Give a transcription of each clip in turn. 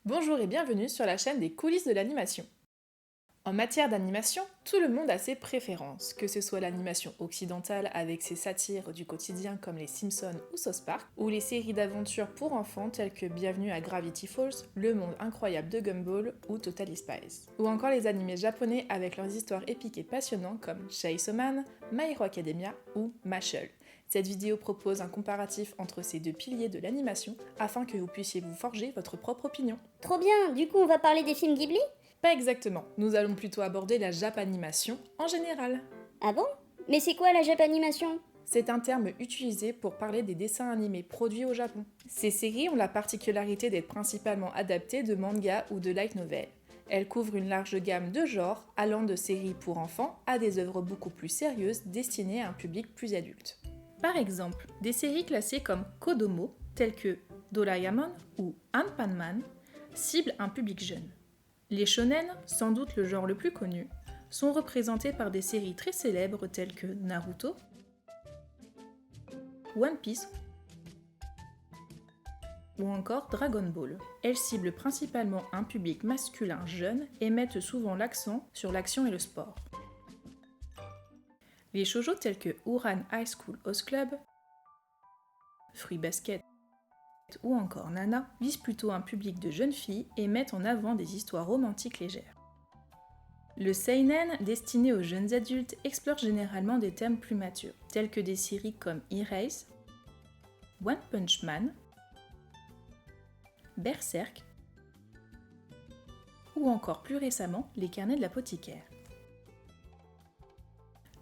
Bonjour et bienvenue sur la chaîne des coulisses de l'animation. En matière d'animation, tout le monde a ses préférences, que ce soit l'animation occidentale avec ses satires du quotidien comme les Simpsons ou South Park, ou les séries d'aventures pour enfants telles que Bienvenue à Gravity Falls, Le Monde Incroyable de Gumball ou Totally Spies, ou encore les animés japonais avec leurs histoires épiques et passionnantes comme Chainsaw Man, My Hero Academia ou Mashle. Cette vidéo propose un comparatif entre ces deux piliers de l'animation afin que vous puissiez vous forger votre propre opinion. Trop bien, du coup on va parler des films Ghibli? Pas exactement, nous allons plutôt aborder la japanimation en général. Ah bon? Mais c'est quoi la Japanimation? C'est un terme utilisé pour parler des dessins animés produits au Japon. Ces séries ont la particularité d'être principalement adaptées de mangas ou de light novels. Elles couvrent une large gamme de genres, allant de séries pour enfants à des œuvres beaucoup plus sérieuses destinées à un public plus adulte. Par exemple, des séries classées comme Kodomo, telles que Doraemon ou Anpanman, ciblent un public jeune. Les shonen, sans doute le genre le plus connu, sont représentés par des séries très célèbres telles que Naruto, One Piece ou encore Dragon Ball. Elles ciblent principalement un public masculin jeune et mettent souvent l'accent sur l'action et le sport. Les shoujo tels que Ouran High School Host Club, Fruit Basket ou encore Nana visent plutôt un public de jeunes filles et mettent en avant des histoires romantiques légères. Le seinen, destiné aux jeunes adultes, explore généralement des thèmes plus matures, tels que des séries comme Erase, One Punch Man, Berserk, ou encore plus récemment Les Carnets de l'apothicaire.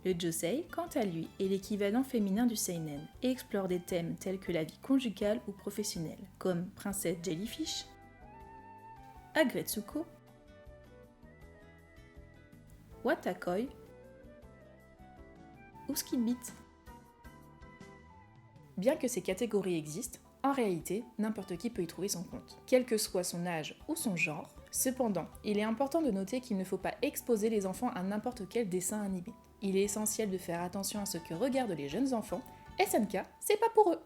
Le josei, quant à lui, est l'équivalent féminin du seinen et explore des thèmes tels que la vie conjugale ou professionnelle, comme Princesse Jellyfish, Agretsuko, Watakoi ou Skid Beat. Bien que ces catégories existent, en réalité, n'importe qui peut y trouver son compte, quel que soit son âge ou son genre. Cependant, il est important de noter qu'il ne faut pas exposer les enfants à n'importe quel dessin animé. Il est essentiel de faire attention à ce que regardent les jeunes enfants, SNK, c'est pas pour eux.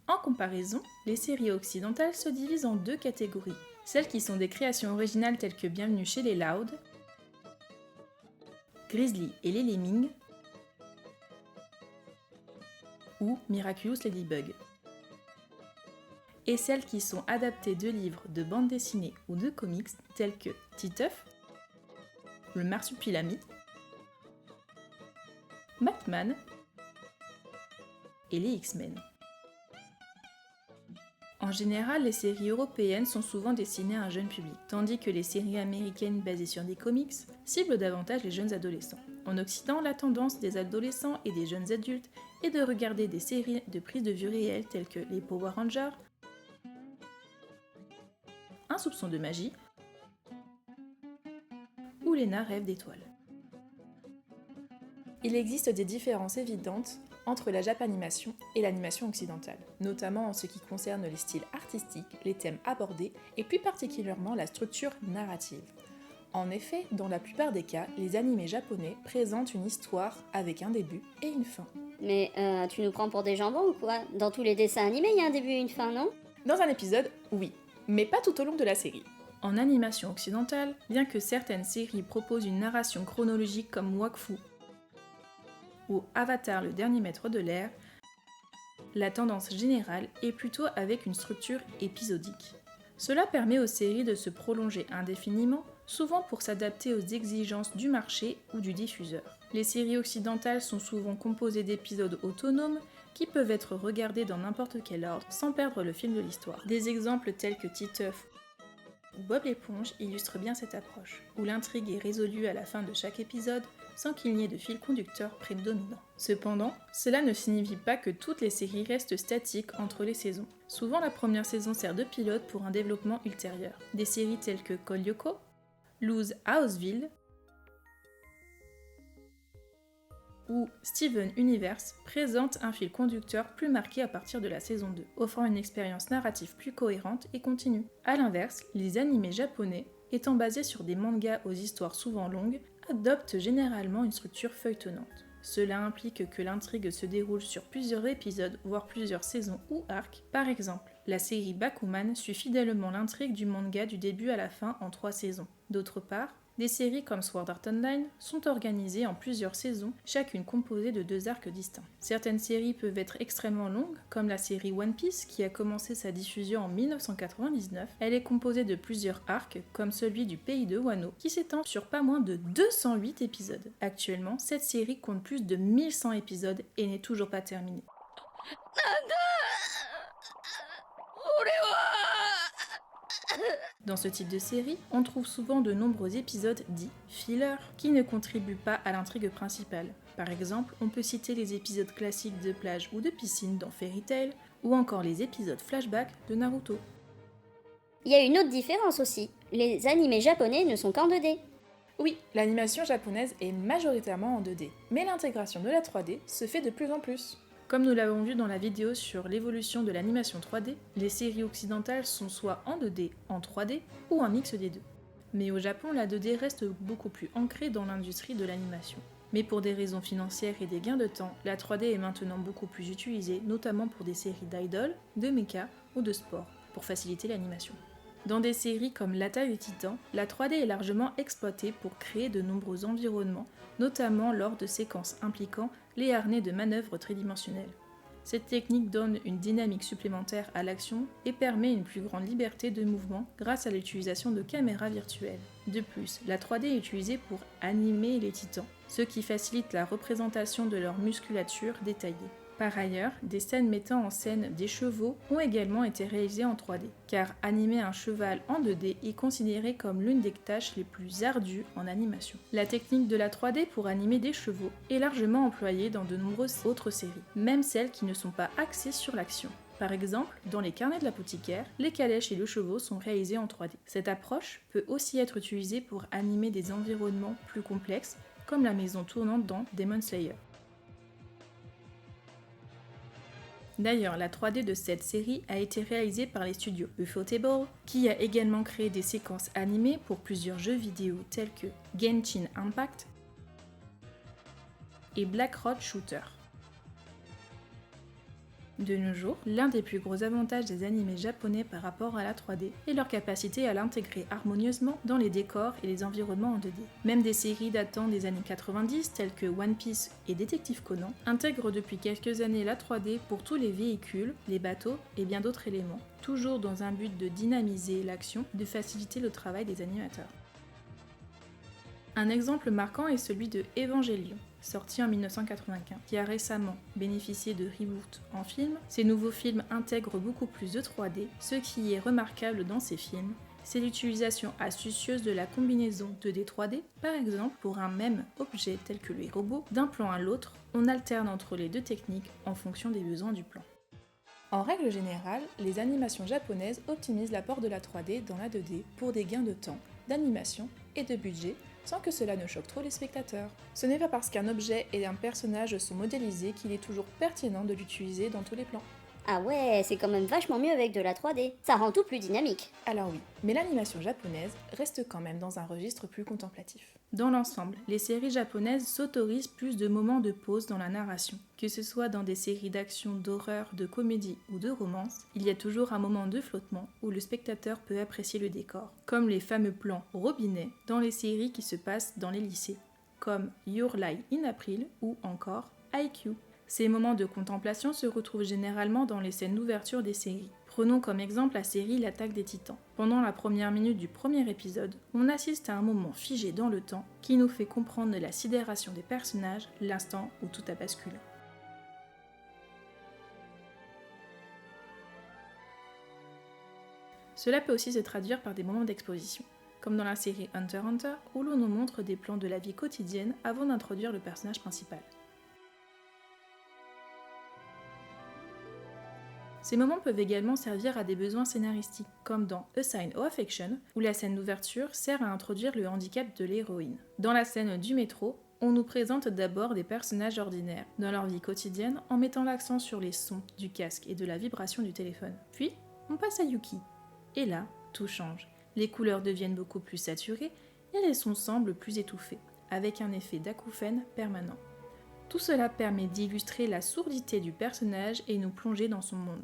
En comparaison, les séries occidentales se divisent en deux catégories. Celles qui sont des créations originales telles que Bienvenue chez les Loud, Grizzly et les Lemmings, ou Miraculous Ladybug. Et celles qui sont adaptées de livres, de bandes dessinées ou de comics tels que Titeuf, le Marsupilami, Batman et les X-Men. En général, les séries européennes sont souvent destinées à un jeune public, tandis que les séries américaines basées sur des comics ciblent davantage les jeunes adolescents. En Occident, la tendance des adolescents et des jeunes adultes est de regarder des séries de prise de vue réelle telles que les Power Rangers, Un soupçon de magie ou Léna rêve d'étoiles. Il existe des différences évidentes entre la japanimation et l'animation occidentale, notamment en ce qui concerne les styles artistiques, les thèmes abordés et plus particulièrement la structure narrative. En effet, dans la plupart des cas, les animés japonais présentent une histoire avec un début et une fin. Mais tu nous prends pour des jambons ou quoi? Dans tous les dessins animés, il y a un début et une fin, non? Dans un épisode, oui, mais pas tout au long de la série. En animation occidentale, bien que certaines séries proposent une narration chronologique comme Wakfu ou Avatar le dernier maître de l'air, la tendance générale est plutôt avec une structure épisodique. Cela permet aux séries de se prolonger indéfiniment, souvent pour s'adapter aux exigences du marché ou du diffuseur. Les séries occidentales sont souvent composées d'épisodes autonomes qui peuvent être regardés dans n'importe quel ordre sans perdre le fil de l'histoire. Des exemples tels que Titeuf ou Bob l'éponge illustrent bien cette approche, où l'intrigue est résolue à la fin de chaque épisode sans qu'il n'y ait de fil conducteur prédominant. Cependant, cela ne signifie pas que toutes les séries restent statiques entre les saisons. Souvent, la première saison sert de pilote pour un développement ultérieur. Des séries telles que Call Yoko, Lose Houseville ou Steven Universe présentent un fil conducteur plus marqué à partir de la saison 2, offrant une expérience narrative plus cohérente et continue. A l'inverse, les animés japonais, étant basés sur des mangas aux histoires souvent longues, adoptent généralement une structure feuilletonnante. Cela implique que l'intrigue se déroule sur plusieurs épisodes, voire plusieurs saisons ou arcs. Par exemple, La série Bakuman suit fidèlement l'intrigue du manga du début à la fin en 3 saisons. D'autre part, des séries comme Sword Art Online sont organisées en plusieurs saisons, chacune composée de 2 arcs distincts. Certaines séries peuvent être extrêmement longues, comme la série One Piece qui a commencé sa diffusion en 1999. Elle est composée de plusieurs arcs, comme celui du pays de Wano, qui s'étend sur pas moins de 208 épisodes. Actuellement, cette série compte plus de 1100 épisodes et n'est toujours pas terminée. Dans ce type de série, on trouve souvent de nombreux épisodes dits fillers qui ne contribuent pas à l'intrigue principale. Par exemple, on peut citer les épisodes classiques de plage ou de piscine dans Fairy Tail, ou encore les épisodes flashback de Naruto. Il y a une autre différence aussi. Les animés japonais ne sont qu'en 2D. Oui, l'animation japonaise est majoritairement en 2D, mais l'intégration de la 3D se fait de plus en plus. Comme nous l'avons vu dans la vidéo sur l'évolution de l'animation 3D, les séries occidentales sont soit en 2D, en 3D ou un mix des deux. Mais au Japon, la 2D reste beaucoup plus ancrée dans l'industrie de l'animation. Mais pour des raisons financières et des gains de temps, la 3D est maintenant beaucoup plus utilisée, notamment pour des séries d'idoles, de mecha ou de sport, pour faciliter l'animation. Dans des séries comme L'Attaque des Titans, la 3D est largement exploitée pour créer de nombreux environnements, notamment lors de séquences impliquant les harnais de manœuvres tridimensionnelles. Cette technique donne une dynamique supplémentaire à l'action et permet une plus grande liberté de mouvement grâce à l'utilisation de caméras virtuelles. De plus, la 3D est utilisée pour animer les titans, ce qui facilite la représentation de leur musculature détaillée. Par ailleurs, des scènes mettant en scène des chevaux ont également été réalisées en 3D, car animer un cheval en 2D est considéré comme l'une des tâches les plus ardues en animation. La technique de la 3D pour animer des chevaux est largement employée dans de nombreuses autres séries, même celles qui ne sont pas axées sur l'action. Par exemple, dans les carnets de l'apothicaire, les calèches et le chevaux sont réalisés en 3D. Cette approche peut aussi être utilisée pour animer des environnements plus complexes, comme la maison tournante dans Demon Slayer. D'ailleurs, la 3D de cette série a été réalisée par les studios Ufotable, qui a également créé des séquences animées pour plusieurs jeux vidéo tels que Genshin Impact et Black Road Shooter. De nos jours, l'un des plus gros avantages des animés japonais par rapport à la 3D est leur capacité à l'intégrer harmonieusement dans les décors et les environnements en 2D. Même des séries datant des années 90 telles que One Piece et Détective Conan intègrent depuis quelques années la 3D pour tous les véhicules, les bateaux et bien d'autres éléments, toujours dans un but de dynamiser l'action et de faciliter le travail des animateurs. Un exemple marquant est celui de Evangelion, sorti en 1995, qui a récemment bénéficié de reboot en film. Ces nouveaux films intègrent beaucoup plus de 3D. Ce qui est remarquable dans ces films, c'est l'utilisation astucieuse de la combinaison 2D-3D. Par exemple, pour un même objet tel que les robots, d'un plan à l'autre, on alterne entre les deux techniques en fonction des besoins du plan. En règle générale, les animations japonaises optimisent l'apport de la 3D dans la 2D pour des gains de temps, d'animation et de budget, sans que cela ne choque trop les spectateurs. Ce n'est pas parce qu'un objet et un personnage sont modélisés qu'il est toujours pertinent de l'utiliser dans tous les plans. Ah ouais, c'est quand même vachement mieux avec de la 3D. Ça rend tout plus dynamique. Alors oui, mais l'animation japonaise reste quand même dans un registre plus contemplatif. Dans l'ensemble, les séries japonaises s'autorisent plus de moments de pause dans la narration. Que ce soit dans des séries d'action, d'horreur, de comédie ou de romance, il y a toujours un moment de flottement où le spectateur peut apprécier le décor, comme les fameux plans au robinet dans les séries qui se passent dans les lycées, comme Your Lie in April ou encore IQ. Ces moments de contemplation se retrouvent généralement dans les scènes d'ouverture des séries. Prenons comme exemple la série L'Attaque des Titans. Pendant la première minute du premier épisode, on assiste à un moment figé dans le temps qui nous fait comprendre la sidération des personnages, l'instant où tout a basculé. Cela peut aussi se traduire par des moments d'exposition, comme dans la série Hunter x Hunter où l'on nous montre des plans de la vie quotidienne avant d'introduire le personnage principal. Ces moments peuvent également servir à des besoins scénaristiques, comme dans A Sign of Affection, où la scène d'ouverture sert à introduire le handicap de l'héroïne. Dans la scène du métro, on nous présente d'abord des personnages ordinaires dans leur vie quotidienne en mettant l'accent sur les sons du casque et de la vibration du téléphone. Puis, on passe à Yuki. Et là, tout change. Les couleurs deviennent beaucoup plus saturées et les sons semblent plus étouffés, avec un effet d'acouphène permanent. Tout cela permet d'illustrer la sourdité du personnage et nous plonger dans son monde.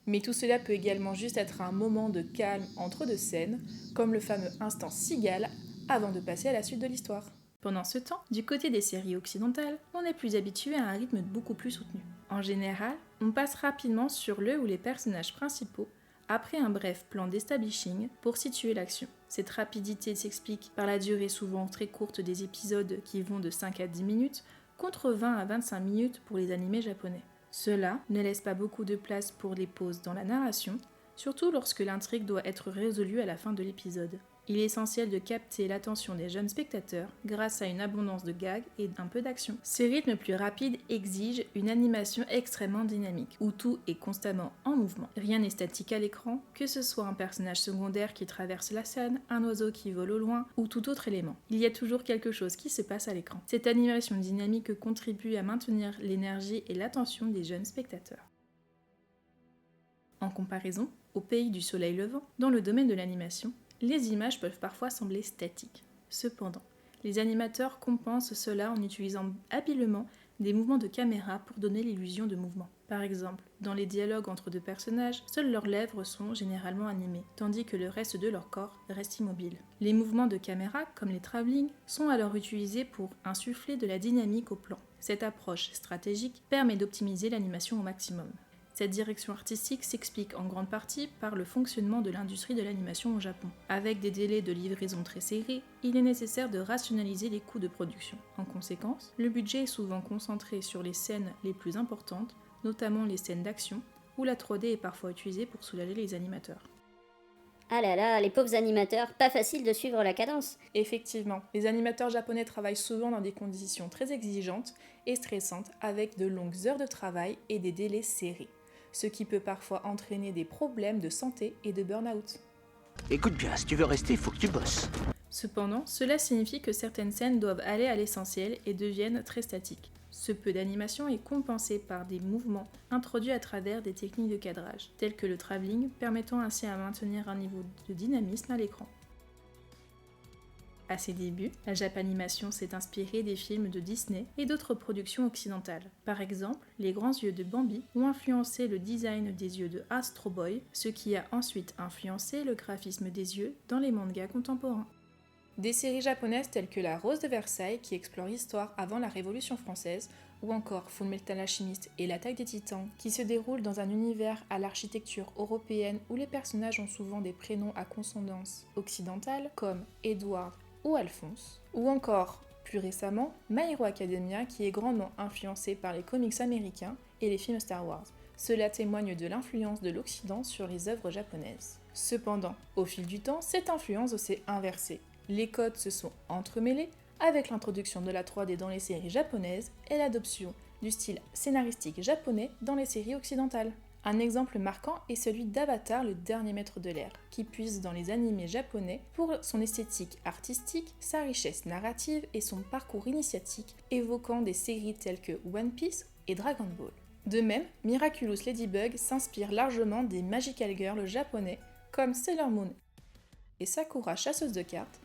Mais tout cela peut également juste être un moment de calme entre deux scènes, comme le fameux instant cigale avant de passer à la suite de l'histoire. Pendant ce temps, du côté des séries occidentales, on est plus habitué à un rythme beaucoup plus soutenu. En général, on passe rapidement sur le ou les personnages principaux après un bref plan d'establishing pour situer l'action. Cette rapidité s'explique par la durée souvent très courte des épisodes qui vont de 5 à 10 minutes, contre 20 à 25 minutes pour les animés japonais. Cela ne laisse pas beaucoup de place pour les pauses dans la narration, surtout lorsque l'intrigue doit être résolue à la fin de l'épisode. Il est essentiel de capter l'attention des jeunes spectateurs grâce à une abondance de gags et d'un peu d'action. Ces rythmes plus rapides exigent une animation extrêmement dynamique, où tout est constamment en mouvement. Rien n'est statique à l'écran, que ce soit un personnage secondaire qui traverse la scène, un oiseau qui vole au loin, ou tout autre élément. Il y a toujours quelque chose qui se passe à l'écran. Cette animation dynamique contribue à maintenir l'énergie et l'attention des jeunes spectateurs. En comparaison, au pays du soleil levant, dans le domaine de l'animation, les images peuvent parfois sembler statiques. Cependant, les animateurs compensent cela en utilisant habilement des mouvements de caméra pour donner l'illusion de mouvement. Par exemple, dans les dialogues entre deux personnages, seules leurs lèvres sont généralement animées, tandis que le reste de leur corps reste immobile. Les mouvements de caméra, comme les travelling, sont alors utilisés pour insuffler de la dynamique au plan. Cette approche stratégique permet d'optimiser l'animation au maximum. Cette direction artistique s'explique en grande partie par le fonctionnement de l'industrie de l'animation au Japon. Avec des délais de livraison très serrés, il est nécessaire de rationaliser les coûts de production. En conséquence, le budget est souvent concentré sur les scènes les plus importantes, notamment les scènes d'action, où la 3D est parfois utilisée pour soulager les animateurs. Ah là là, les pauvres animateurs, pas facile de suivre la cadence. Effectivement, les animateurs japonais travaillent souvent dans des conditions très exigeantes et stressantes, avec de longues heures de travail et des délais serrés, ce qui peut parfois entraîner des problèmes de santé et de burn-out. Écoute bien, si tu veux rester, il faut que tu bosses. Cependant, cela signifie que certaines scènes doivent aller à l'essentiel et deviennent très statiques. Ce peu d'animation est compensé par des mouvements introduits à travers des techniques de cadrage, telles que le travelling, permettant ainsi à maintenir un niveau de dynamisme à l'écran. À ses débuts, la Japanimation s'est inspirée des films de Disney et d'autres productions occidentales. Par exemple, les grands yeux de Bambi ont influencé le design des yeux de Astro Boy, ce qui a ensuite influencé le graphisme des yeux dans les mangas contemporains. Des séries japonaises telles que La Rose de Versailles qui explore l'histoire avant la Révolution française, ou encore Fullmetal Alchemist et L'Attaque des Titans qui se déroulent dans un univers à l'architecture européenne où les personnages ont souvent des prénoms à consonance occidentale comme Edward ou Alphonse, ou encore, plus récemment, My Hero Academia qui est grandement influencé par les comics américains et les films Star Wars. Cela témoigne de l'influence de l'Occident sur les œuvres japonaises. Cependant, au fil du temps, cette influence s'est inversée. Les codes se sont entremêlés avec l'introduction de la 3D dans les séries japonaises et l'adoption du style scénaristique japonais dans les séries occidentales. Un exemple marquant est celui d'Avatar, le dernier maître de l'air, qui puise dans les animés japonais pour son esthétique artistique, sa richesse narrative et son parcours initiatique, évoquant des séries telles que One Piece et Dragon Ball. De même, Miraculous Ladybug s'inspire largement des Magical Girls japonais comme Sailor Moon et Sakura chasseuse de cartes.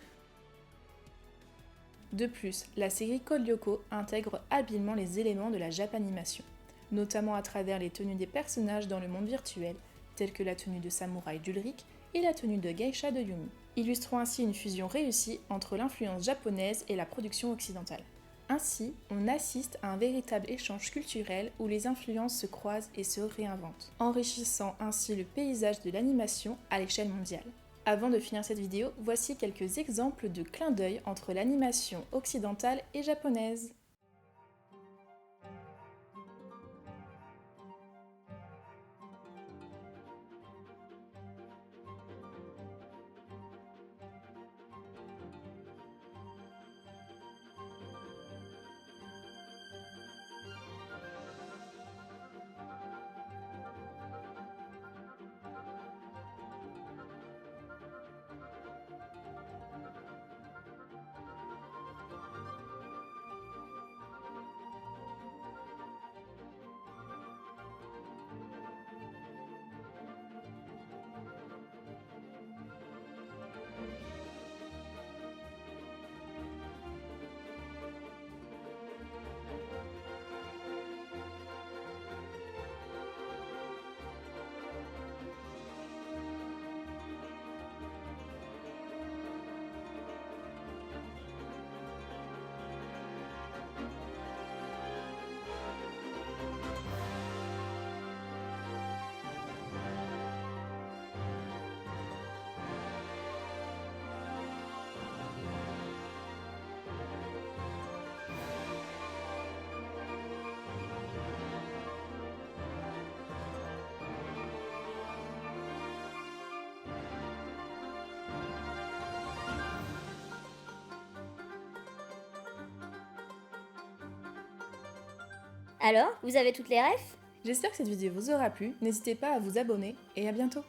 De plus, la série Code Lyoko intègre habilement les éléments de la Japanimation, notamment à travers les tenues des personnages dans le monde virtuel, telles que la tenue de samouraï d'Ulrich et la tenue de geisha de Yumi, illustrant ainsi une fusion réussie entre l'influence japonaise et la production occidentale. Ainsi, on assiste à un véritable échange culturel où les influences se croisent et se réinventent, enrichissant ainsi le paysage de l'animation à l'échelle mondiale. Avant de finir cette vidéo, voici quelques exemples de clins d'œil entre l'animation occidentale et japonaise. Alors, vous avez toutes les refs? J'espère que cette vidéo vous aura plu, n'hésitez pas à vous abonner et à bientôt.